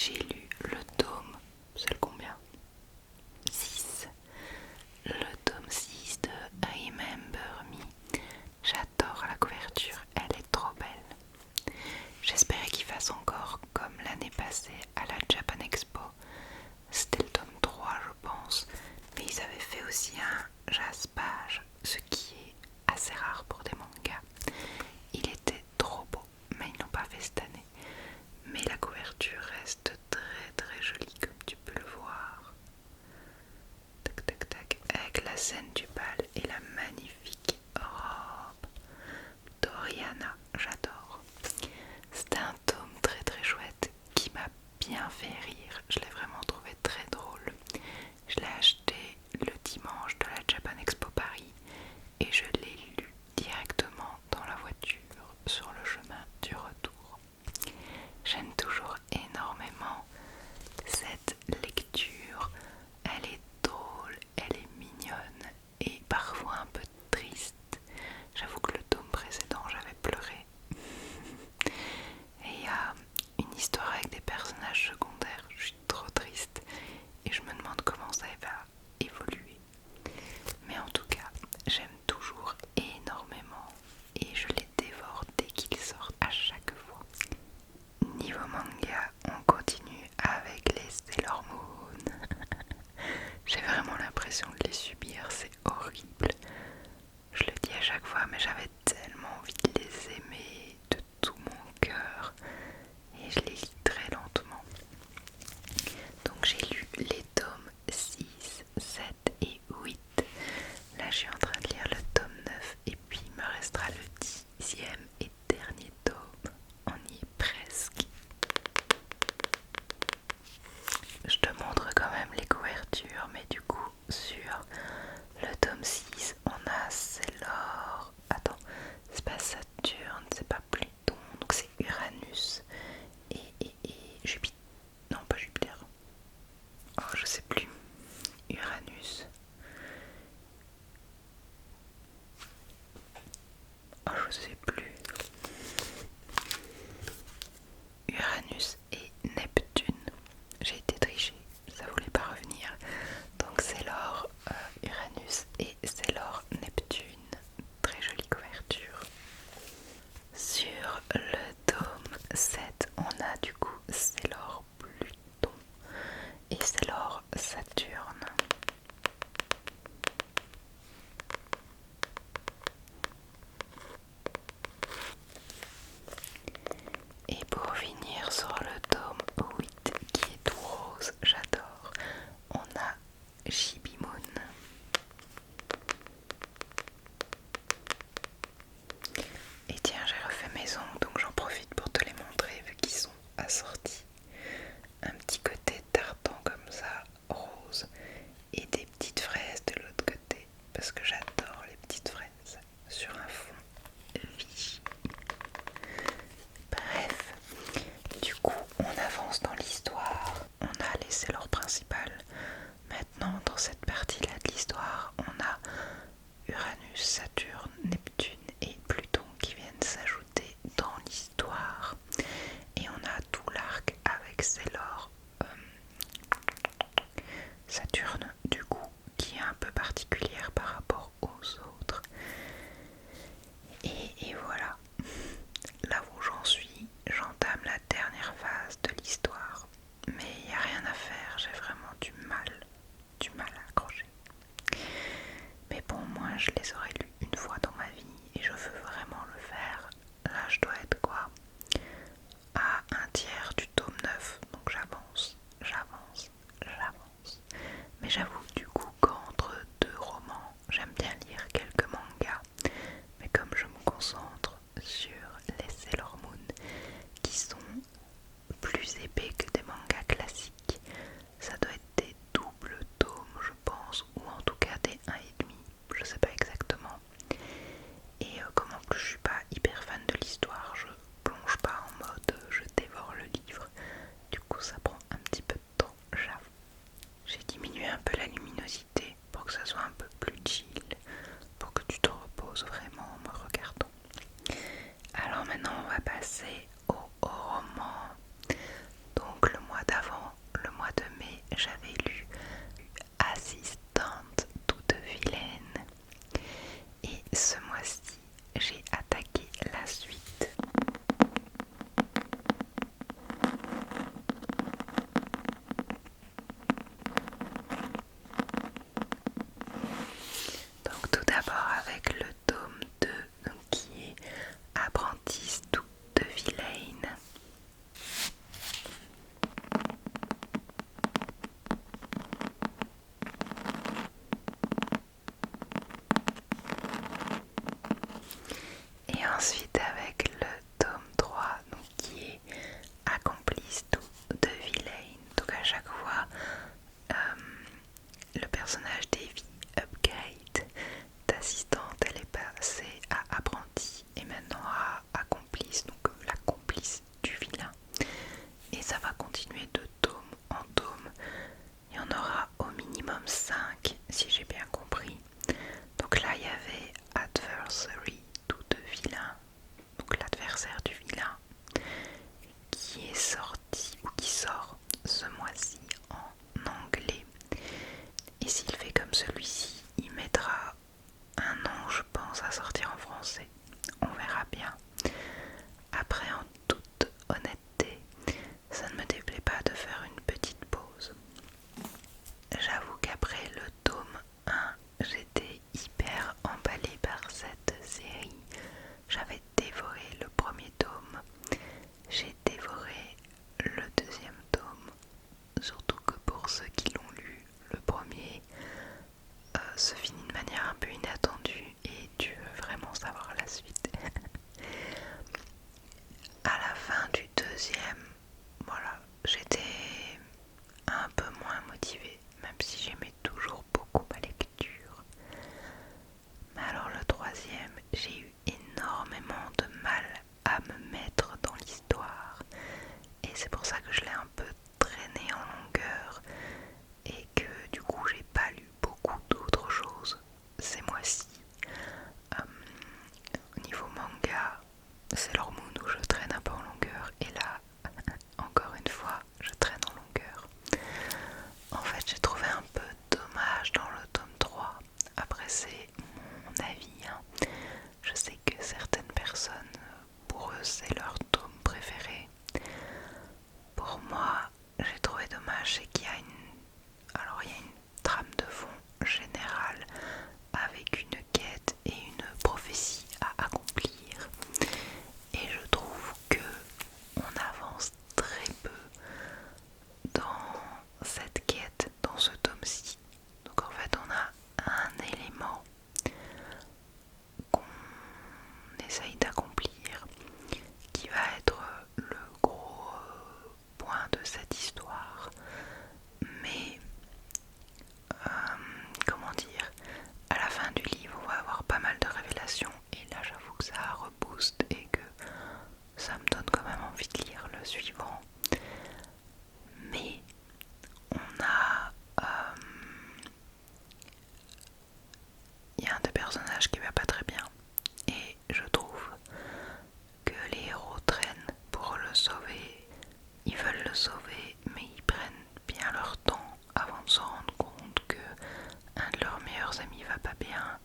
j'ai lu le tome, c'est le combien 6. Le tome 6 de Remember Me. J'adore la couverture, elle est trop belle. J'espérais qu'il fasse encore comme l'année passée à la Japan Expo. C'était le tome 3 je pense. Mais ils avaient fait aussi un jaspage, ce qui est assez rare pour des mangas. Il était trop beau, mais ils n'ont pas fait cette année. Mais la couverture reste très très jolie comme tu peux le voir. Tac tac tac, avec la scène du bal et la magnifique robe d'Oriana, j'adore. C'était un tome très très chouette qui m'a bien fait rire, je l'ai vraiment trouvé très drôle. Je l'ai acheté le dimanche de la Japan Expo Paris et je l'ai lu directement dans la voiture sur le chemin du retour. J'aime toujours énormément cette lecture, elle est drôle, elle est mignonne et parfois un peu triste. J'avoue que le tome précédent j'avais pleuré. Et il y a une histoire avec des personnages secondaires, je suis trop triste et je me demande comment ça va évoluer. Mais en tout cas, j'aime toujours énormément et je les dévore dès qu'ils sortent à chaque fois. Niveau manga, on continue avec les Sailor Moon. J'ai vraiment l'impression de les subir, c'est horrible. Je le dis à chaque fois, mais j'avais tellement envie de les aimer de tout mon cœur et je les lis très lentement. Donc j'ai lu les tomes 6, 7 et 8. Là je suis en train de lire le tome 9 et puis il me restera le 10e et dernier tome. On y est presque. Je te montre quand même les couvertures, mais du coup sur le tome 6 on a Sailor. Attends, c'est pas Saturne, c'est pas Pluton, donc c'est Uranus et Jupiter. Non, pas Jupiter. Oh, je sais plus. Uranus. Oh, je sais plus. Uranus et Neptune. J'ai été trichée, ça voulait pas revenir. Donc c'est l'or Uranus et c'est l'or Neptune. Très jolie couverture. Sur le tome 7, on a du coup c'est l'or Pluton et c'est l'or Saturne. Et pour finir sur le tome 8 qui est tout rose, j'adore, on a Chibi-Moon. Et tiens, j'ai refait mes ongles donc j'en profite pour te les montrer vu qu'ils sont assortis. Un petit côté tartan comme ça, rose, et des petites fraises de l'autre côté parce que j'adore les petites fraises sur un fond Vichy. Bref, du coup on avance dans l'histoire. On a laissé l'ordre principal. Maintenant dans cette partie-là de l'histoire, on a Uranus, Saturne, Neptune et Pluton qui viennent s'ajouter dans l'histoire. Et on a tout l'arc avec Sailor Saturne du coup qui est un peu particulière par rapport aux autres. Et voilà, là où j'en suis, j'entame la dernière phase de l'histoire. Mais il n'y a rien à faire, j'ai vraiment du mal à accrocher. Mais bon, moi je les aurais lus une fois dans ma vie et je veux vraiment le faire. Là je dois être quoi, à un tiers du tome 9, donc j'avance. Mais j'avoue du coup qu'entre deux romans, j'aime bien lire quelques continuer de tome en tome. Il y en aura au minimum 5 si j'ai bien compris. Donc là il y avait Adversary, tout de vilain, donc l'adversaire du vilain, qui est sorti ou qui sort ce mois-ci en anglais. Et s'il fait comme celui-ci, il mettra un an, je pense, à sortir en français. On verra bien. Après, en toute honnêteté, ça ne me déplaît pas de faire une petite pause. J'avoue qu'après le tome 1, j'étais hyper emballée par cette série. J'avais dévoré le premier tome, j'ai dévoré le deuxième tome, surtout que pour ceux qui l'ont lu, le premier se finit de manière un peu inattendue et tu veux vraiment savoir la suite. À la fin du deuxième, voilà, j'étais un peu moins motivée, même si j'aimais toujours beaucoup ma lecture. Mais alors le troisième, j'ai eu énormément de mal à me mettre dans l'histoire et c'est pour ça que je l'ai un peu traîné en longueur et que du coup j'ai pas lu beaucoup d'autres choses ces mois-ci. Au niveau manga, c'est leur Moon où je traîne un peu en longueur et là, encore une fois, je traîne en longueur. En fait, j'ai trouvé un peu dommage dans le tome 3. Après, c'est mon avis, hein. Je sais que certaines personnes, pour eux, c'est leur tome préféré. Pour moi, j'ai trouvé dommage, c'est qu'il y a il y a une trame de fond générale avec une quête et une prophétie à accomplir. Et je trouve que on avance très peu dans cette quête, dans ce tome-ci. Donc en fait, on a un élément qu'on essaye d'accomplir qui va être le gros point de cette histoire. Mais comment dire, à la fin du livre on va avoir pas mal de révélations et là j'avoue que ça rebooste et que ça me donne quand même envie de lire le suivant. Mais on a il y a un des personnages qui va pas très bien et je trouve que les héros traînent pour le sauver. Ils veulent le sauver mais ils prennent bien leur temps avant de se rendre compte que un de leurs meilleurs amis va pas bien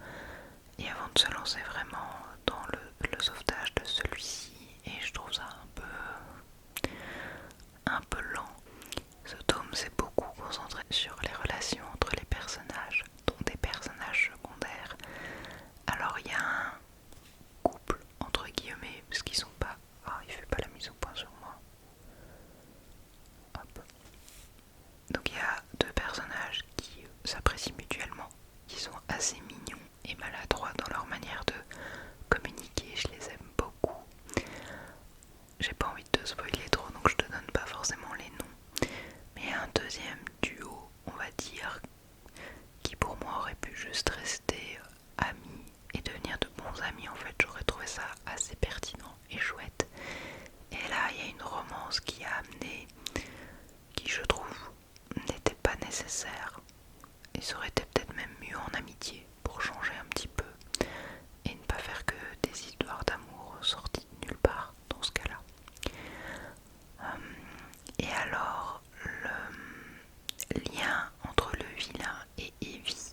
et avant de se lancer vraiment dans le sauvetage de celui-ci. Et je trouve ça un peu lent. Ce tome s'est beaucoup concentré sur les relations entre les personnages, dont des personnages secondaires. Alors il y a un couple entre guillemets, parce qu'ils sont pas... Ah, il fait pas la mise au point sur moi. Hop. Donc il y a deux personnages qui s'apprécient mutuellement, qui sont assez mignons et maladroits dans leur manière de communiquer. Je les aime beaucoup. J'ai pas envie de te spoiler trop, donc je te donne pas forcément les noms. Mais un deuxième duo, on va dire, qui pour moi aurait pu juste rester amis et devenir de bons amis. En fait, j'aurais trouvé ça assez pertinent et chouette. Et là, il y a une romance qui a amené, qui je trouve n'était pas nécessaire. Et ça aurait été peut-être même mieux en amitié pour changer un petit peu et ne pas faire que des histoires d'amour sorties de nulle part dans ce cas-là. Et alors, le lien entre le vilain et Evie,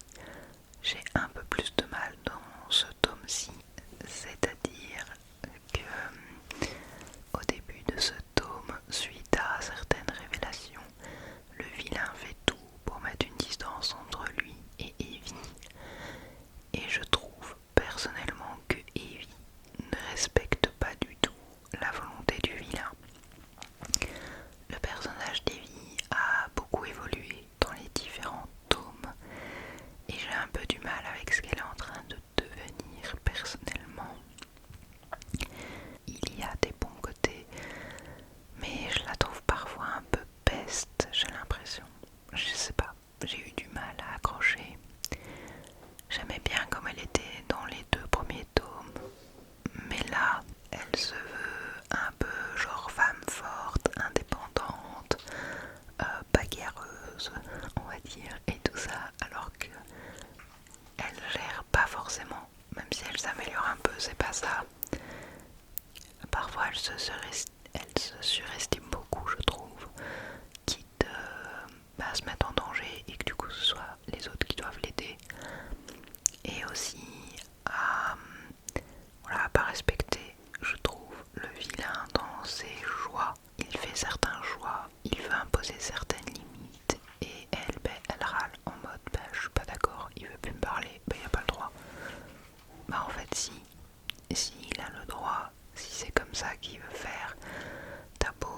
j'ai un peu plus de mal dans ce tome-ci, c'est-à-dire que au début de ce tome, suite à certaines révélations, le vilain fait tout pour mettre une distance entre lui et Evie. plaisir et tout ça, alors que elle gère pas forcément, même si elle s'améliore un peu, c'est pas ça. Parfois elle se surestime beaucoup, je trouve, quitte à se mettre en danger et que du coup ce soit les autres qui doivent l'aider. Et aussi à voilà, pas respecter, je trouve, le vilain dans ses choix. Il fait certains choix, il veut imposer certaines limites et elle, elle râle en mode je suis pas d'accord, il veut plus me parler, y a pas le droit. En fait si il a le droit, si c'est comme ça qu'il veut faire, t'as beau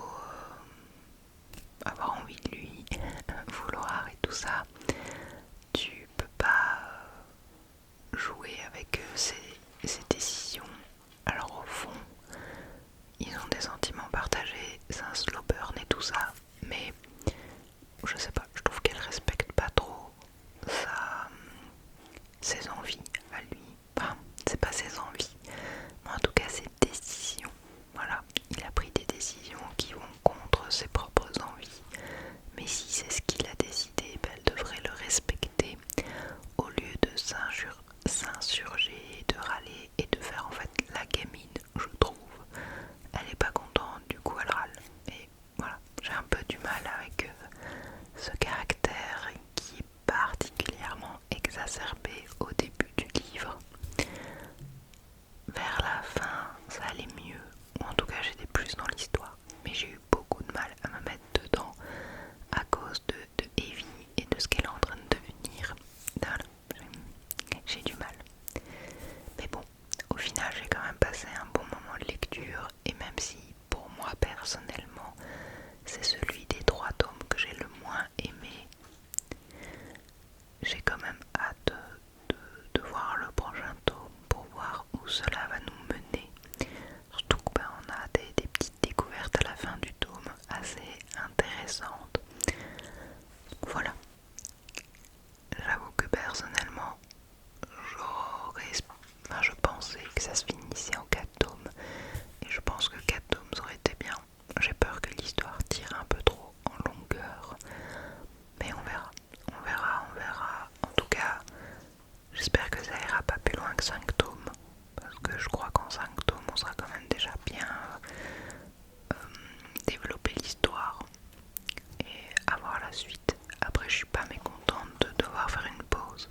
avoir envie de lui, vouloir et tout ça, tu peux pas jouer avec ses décisions. Alors au fond, ils ont des sentiments partagés, c'est un slow burn et tout ça, mais je sais pas, je trouve qu'elle respecte pas trop ses envies à lui. Enfin, c'est pas ses envies, mais en tout cas ses décisions. Voilà, il a pris des décisions qui vont contre ses propres envies. Mais si c'est ce qu'il a décidé, elle devrait le respecter au lieu de s'insurger, de râler et de faire en fait la gamine, je trouve. Elle est pas contente, du coup elle râle. Et voilà, j'ai un peu du mal avec ce caractère qui est particulièrement exacerbé au début du livre. Vers la fin, ça allait mieux, ou en tout cas j'étais plus dans l'histoire. Mais j'ai eu beaucoup de mal à me mettre dedans à cause de Evie et de ce qu'elle est en train de devenir. J'ai du mal. Mais bon, au final j'ai quand même passé un bon moment de lecture, et même si pour moi personnellement c'est celui des 3 tomes que j'ai le moins aimé, j'ai quand même hâte de voir le prochain tome pour voir où cela va nous mener. Surtout qu'on a des petites découvertes à la fin du tome assez intéressantes. Voilà. J'avoue que personnellement, je pensais que ça se finissait en 4 tomes. Et je pense que 4 tomes ça aurait été bien. J'ai peur que l'histoire tire un peu trop en longueur. Mais on verra. On verra, on verra. En tout cas, j'espère que ça ira pas plus loin que 5 tomes. Parce que je crois qu'en 5 tomes, on sera quand même déjà bien développer l'histoire et avoir la suite. Après, je suis pas mécontente de devoir faire une pause.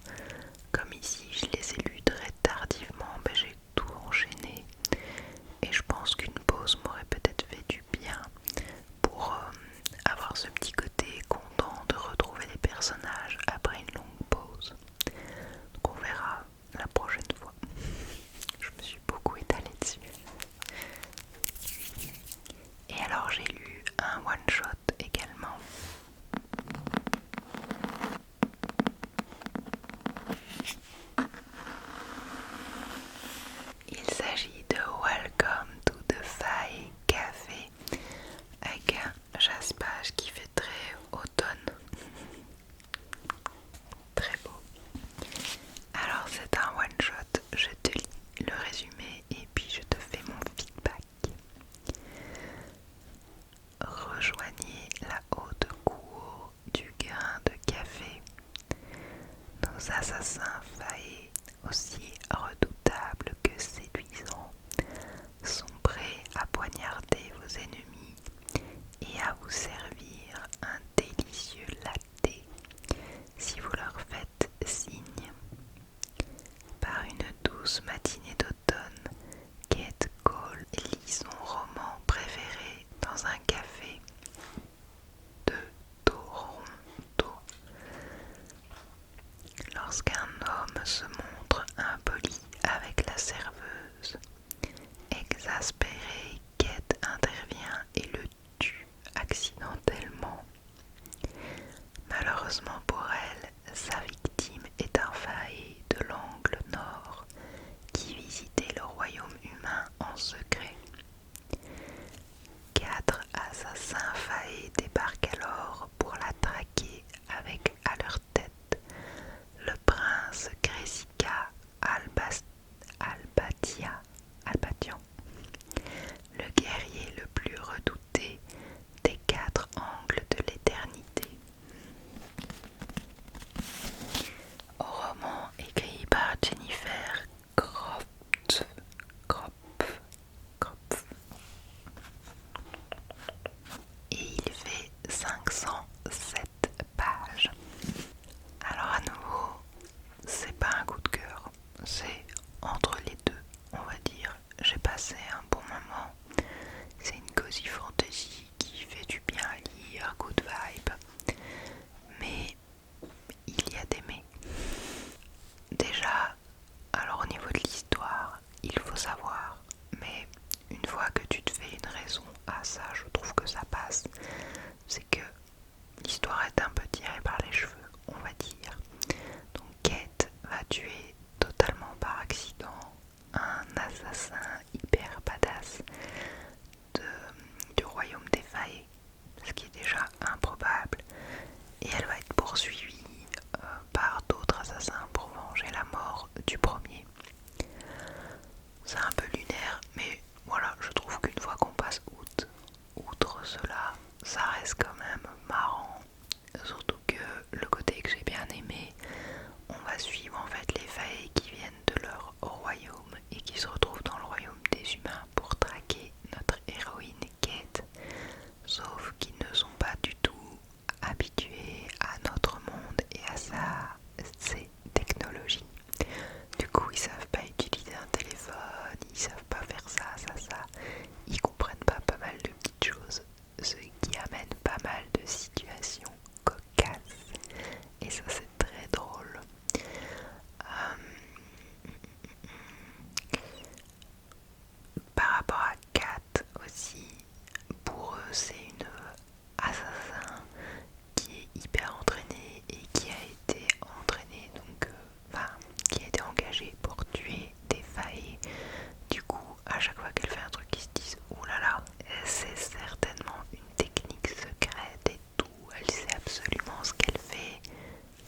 Comme ici, je les ai lus très tardivement, j'ai tout enchaîné. Et je pense qu'une pause m'aurait peut-être fait du bien pour avoir ce petit côté content de retrouver les personnages après une longue pause. Donc on verra la prochaine fois. Je me suis beaucoup étalée dessus. Et alors j'ai lu un one-shot également. Il s'agit de Welcome to the Fae Café avec un jaspage qui fait très automne. Très beau. Alors c'est un one-shot, je te lis le résumé et puis je te fais mon feedback. Rejoignez la haute cour du grain de café. Nos assassins faillis, aussi redoutables que séduisants, sont prêts à poignarder vos ennemis et à vous servir un délicieux latte si vous leur faites signe. Par une douce matinée d'automne, Kate Cole lit son roman préféré dans un café de Toronto. Lorsqu'un homme se montre impoli avec la serveuse, exaspérée, Kate intervient et le tue accidentellement. Malheureusement pour elle, sa victime est un failli de l'angle nord qui visitait le royaume humain en secret. 4 assassins faillis débarquent alors pour la traquer avec à leur tête le prince Gressica Albatian, le guerrier le plus redouté des 4 angles de l'éternité. avoir été un peu tiré par les cheveux, on va dire. Donc Kate va tuer totalement par accident un assassin hyper badass du royaume des failles, ce qui est déjà improbable, et elle va être poursuivie par d'autres assassins pour venger la mort du premier. C'est un peu lunaire, mais voilà, je trouve qu'une fois qu'on passe outre cela, ça reste quand même marrant. Surtout que le côté que j'ai bien aimé, on va suivre en fait les failles qui viennent de leur royaume et qui se retrouvent dans le royaume des humains pour traquer notre héroïne Kate, sauf qu'ils ne sont pas du tout habitués à notre monde et à ses technologies. Du coup, ils savent pas utiliser un téléphone, ils savent pas faire ça. Ils comprennent pas mal de petites choses, ce qui amène pas mal de situations cocasses. Et ça, c'est très drôle. Par rapport à Kat aussi, pour eux, c'est une assassin qui est hyper entraînée et qui a été entraînée, donc, qui a été engagée pour tuer des failles. Du coup, à chaque fois qu'elle fait un truc, ils se disent oh là là, c'est certainement une technique secrète et tout, elle sait absolument ce qu'elle fait,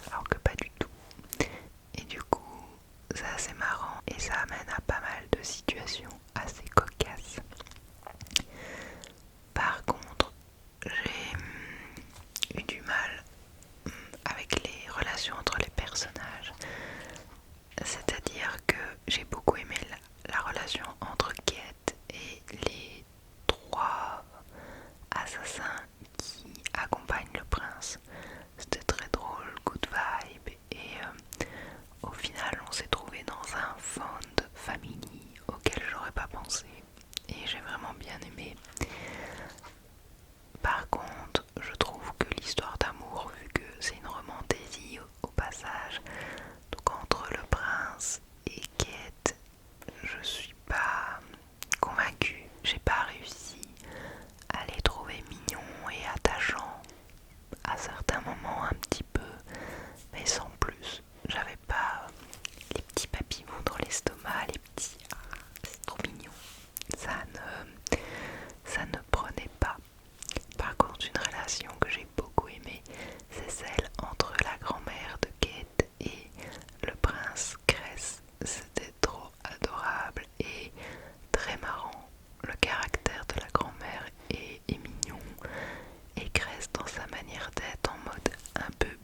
alors que pas du tout. Et du coup, c'est assez marrant et ça amène à pas mal de situations assez cocasses. Par contre, j'ai eu du mal avec les relations entre les personnages. C'est-à-dire que j'ai beaucoup aimé la relation entre Kate et les trois assassins qui accompagnent le prince. C'était très drôle, good vibe, et au final on s'est trouvé dans un fond family auquel j'aurais pas pensé et j'ai vraiment bien aimé. Par contre, je trouve que l'histoire d'amour, vu que c'est une romantaisie au passage, donc entre le prince et Kate, je suis pas convaincue, j'ai pas réussi à les trouver mignons et attachants, à certains moments un petit peu, mais sans plus. J'avais pas les petits papillons dans l'estomac, les petits c'est trop mignon. Ça ne prenait pas. Par contre, une relation que j'ai beaucoup aimée, c'est celle entre la grand-mère de Kate et le prince Cress. C'était trop adorable et très marrant. Le caractère de la grand-mère est mignon et Cress dans sa manière d'être en mode un peu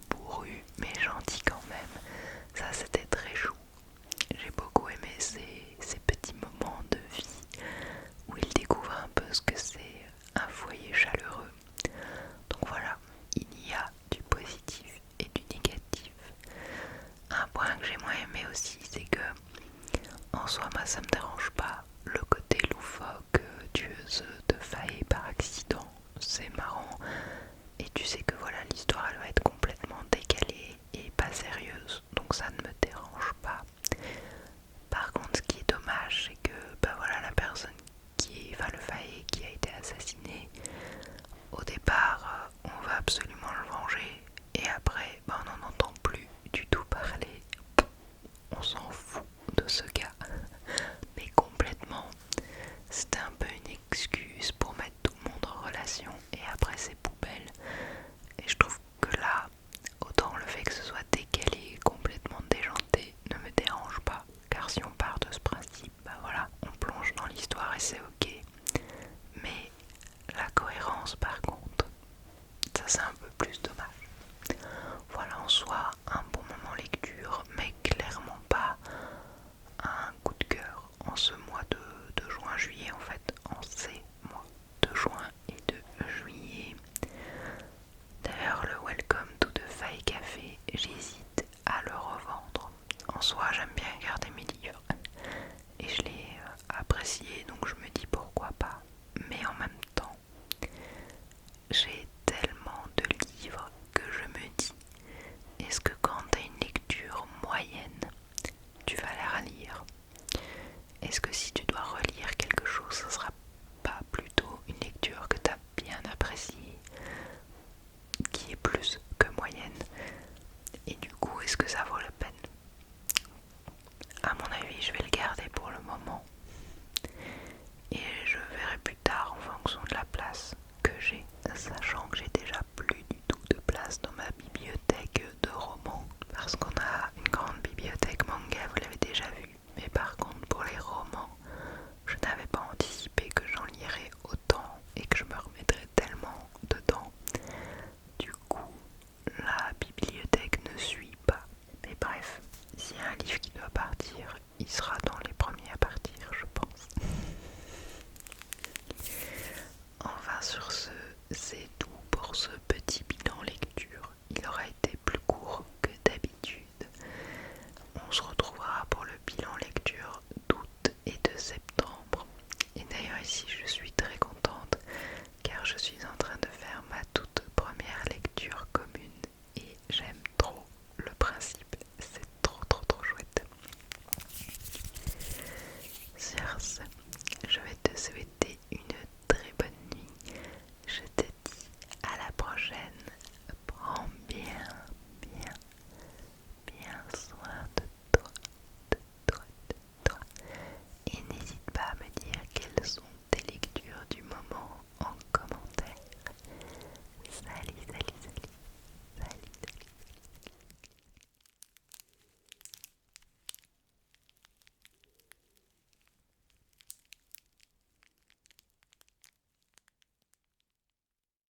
sera